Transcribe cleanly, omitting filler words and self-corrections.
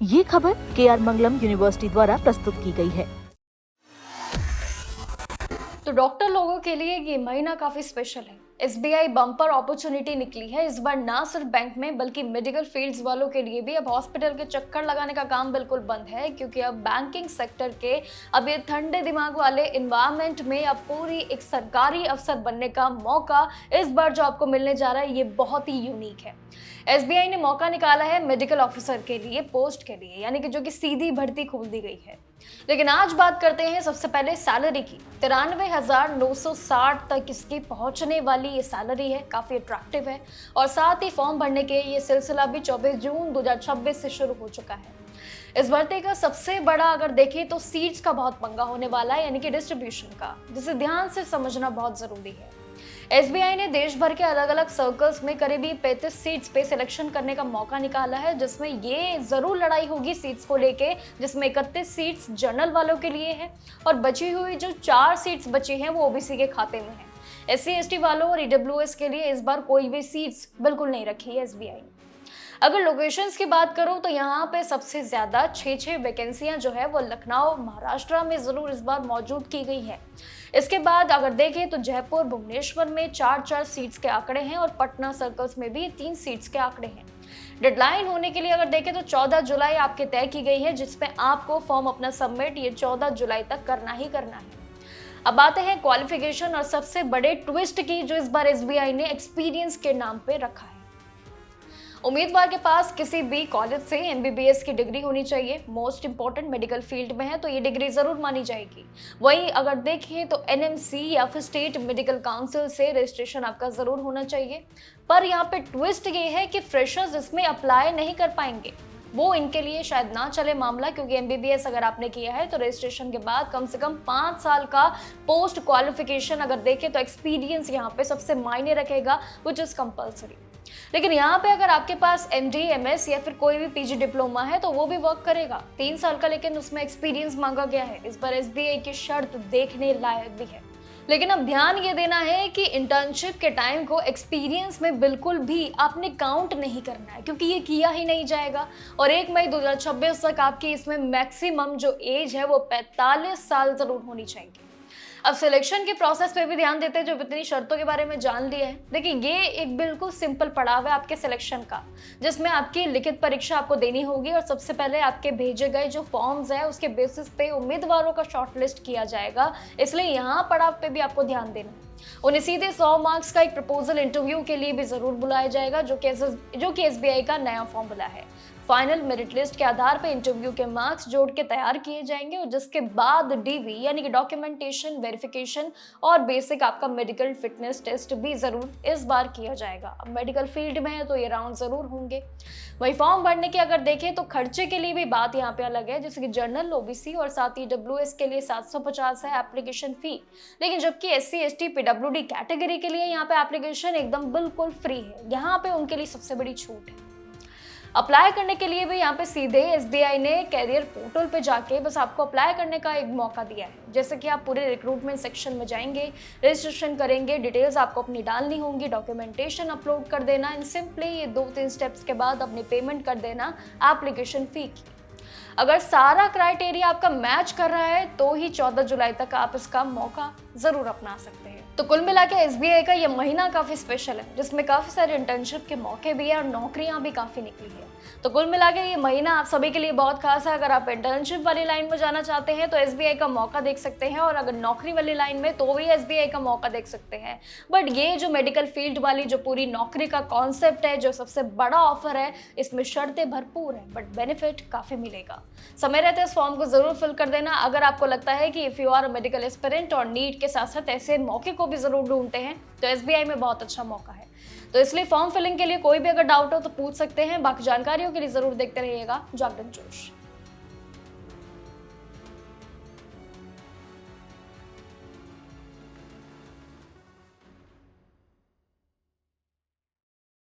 ये खबर KR मंगलम university द्वारा प्रस्तुत की गई है। तो डॉक्टर लोगों के लिए ये महीना काफी स्पेशल है। SBI बम्पर अपॉर्चुनिटी निकली है इस बार, ना सिर्फ बैंक में बल्कि मेडिकल फील्ड्स वालों के लिए भी अब हॉस्पिटल के चक्कर लगाने का काम बिल्कुल बंद है, क्योंकि अब बैंकिंग सेक्टर के अब ये ठंडे दिमाग वाले इन्वायरमेंट में अब पूरी एक सरकारी अफसर बनने का मौका इस बार जो आपको मिलने जा रहा है ये बहुत ही यूनिक है। SBI ने मौका निकाला है मेडिकल ऑफिसर के लिए, पोस्ट के लिए, यानी कि जो कि सीधी भर्ती खोल दी गई है। लेकिन आज बात करते हैं सबसे पहले सैलरी की। 93,960 तक इसकी पहुंचने वाली ये सैलरी है, काफी अट्रैक्टिव है। और साथ ही फॉर्म भरने के ये सिलसिला भी 24 जून 2026 से शुरू हो चुका है। इस भर्ती का सबसे बड़ा अगर देखें तो सीट्स का बहुत पंगा होने वाला है, यानी कि डिस्ट्रीब्यूशन का, जिसे ध्यान से समझना बहुत जरूरी है। SBI ने देश भर के अलग अलग सर्कल्स में करीबी 35 सीट्स पे सिलेक्शन करने का मौका निकाला है, जिसमें ये जरूर लड़ाई होगी सीट्स को लेके, जिसमें 31 सीट्स जनरल वालों के लिए है और बची हुई जो 4 सीट्स बची हैं वो OBC के खाते में है। SC ST वालों और EWS के लिए इस बार कोई भी सीट्स बिल्कुल नहीं रखी है SBI ने। अगर लोकेशंस की बात करूं तो यहाँ पे सबसे ज्यादा 6 वैकेंसियां जो है वो लखनऊ महाराष्ट्र में जरूर इस बार मौजूद की गई है। इसके बाद अगर देखें तो जयपुर भुवनेश्वर में 4 सीट्स के आंकड़े हैं और पटना सर्कल्स में भी 3 सीट्स के आंकड़े हैं। डेडलाइन होने के लिए अगर देखें तो 14 जुलाई आपके तय की गई है, जिसमें आपको फॉर्म अपना सबमिट ये 14 जुलाई तक करना ही करना है। अब आते हैं क्वालिफिकेशन और सबसे बड़े ट्विस्ट की, जो इस बार SBI ने एक्सपीरियंस के नाम पे रखा है। उम्मीदवार के पास किसी भी कॉलेज से MBBS की डिग्री होनी चाहिए। मोस्ट इंपॉर्टेंट मेडिकल फील्ड में है तो ये डिग्री जरूर मानी जाएगी। वहीं अगर देखें तो NMC या फिर स्टेट मेडिकल काउंसिल से रजिस्ट्रेशन आपका जरूर होना चाहिए। पर यहाँ पे ट्विस्ट ये है कि फ्रेशर्स इसमें अप्लाई नहीं कर पाएंगे। वो इनके लिए शायद ना चले मामला, क्योंकि MBBS अगर आपने किया है तो रजिस्ट्रेशन के बाद कम से कम 5 साल का पोस्ट क्वालिफिकेशन अगर देखें तो एक्सपीरियंस यहाँ पे सबसे मायने रखेगा, विच इज कंपल्सरी। लेकिन यहाँ पे अगर आपके पास MD MS या फिर कोई भी PG डिप्लोमा है तो वो भी वर्क करेगा 3 साल का, लेकिन उसमें एक्सपीरियंस मांगा गया है। इस बार SBI की शर्त देखने लायक भी है। लेकिन अब ध्यान ये देना है कि इंटर्नशिप के टाइम को एक्सपीरियंस में बिल्कुल भी आपने काउंट नहीं करना है, क्योंकि ये किया ही नहीं जाएगा। और 1 मई 2026 तक आपकी इसमें मैक्सिमम जो एज है वो 45 साल जरूर होनी चाहिए। अब सिलेक्शन के प्रोसेस पे भी ध्यान देते हैं, जो इतनी शर्तों के बारे में जान लिए हैं। देखिए ये एक बिल्कुल सिंपल पड़ाव है आपके सिलेक्शन का, जिसमें आपकी लिखित परीक्षा आपको देनी होगी और सबसे पहले आपके भेजे गए जो फॉर्म्स है उसके बेसिस पे उम्मीदवारों का शॉर्टलिस्ट किया जाएगा। इसलिए यहाँ पड़ाव पे भी आपको ध्यान देना है। उन्हें सीधे 100 मार्क्स का एक प्रपोजल इंटरव्यू के लिए भी जरूर बुलाया जाएगा, जो कि SBI का नया फॉर्मूला है। फाइनल मेरिट लिस्ट के आधार पर इंटरव्यू के मार्क्स जोड़ के तैयार किए जाएंगे और जिसके बाद DV यानी कि डॉक्यूमेंटेशन वेरिफिकेशन और बेसिक आपका मेडिकल फिटनेस टेस्ट भी जरूर इस बार किया जाएगा। अब मेडिकल फील्ड में है तो ये राउंड जरूर होंगे। वही फॉर्म भरने के अगर देखें तो खर्चे के लिए भी बात यहाँ पे अलग है, जैसे कि जनरल OBC और साथ ही EWS के लिए 750 है एप्लीकेशन फी। लेकिन जबकि SC ST PWD कैटेगरी के लिए यहाँ पे एप्लीकेशन एकदम बिल्कुल फ्री है। यहाँ पे उनके लिए सबसे बड़ी छूट है। अप्लाई करने के लिए भी यहाँ पे सीधे SBI ने कैरियर पोर्टल पे जाके बस आपको अप्लाई करने का एक मौका दिया है। जैसे कि आप पूरे रिक्रूटमेंट सेक्शन में जाएंगे, रजिस्ट्रेशन करेंगे, डिटेल्स आपको अपनी डालनी होंगी, डॉक्यूमेंटेशन अपलोड कर देना, एंड सिंपली ये 2-3 स्टेप्स के बाद अपनी पेमेंट कर देना एप्लीकेशन फी की। अगर सारा क्राइटेरिया आपका मैच कर रहा है तो ही 14 जुलाई तक आप इसका मौका जरूर अपना सकते हैं। तो कुल मिला के SBI का ये महीना काफी स्पेशल है, जिसमें काफी सारे इंटर्नशिप के मौके भी हैं और नौकरियां भी काफी निकली है। तो कुल मिला के ये महीना आप सभी के लिए बहुत खास है। अगर आप इंटर्नशिप वाली लाइन में जाना चाहते हैं तो SBI का मौका देख सकते हैं, और अगर नौकरी वाली लाइन में तो भी SBI का मौका देख सकते हैं। बट ये जो मेडिकल फील्ड वाली जो पूरी नौकरी का कॉन्सेप्ट है, जो सबसे बड़ा ऑफर है, इसमें शर्तें भरपूर है बट बेनिफिट काफी मिलेगा। समय रहते इस फॉर्म को जरूर फिल कर देना। अगर आपको लगता है कि if you are medical aspirant और नीट के साथ साथ ऐसे मौके को भी जरूर ढूंढते हैं तो SBI में बहुत अच्छा मौका है। तो इसलिए फॉर्म फिलिंग के लिए कोई भी अगर डाउट हो तो पूछ सकते हैं। बाकी जानकारियों के लिए जरूर देखते रहिएगा जागरण जोश।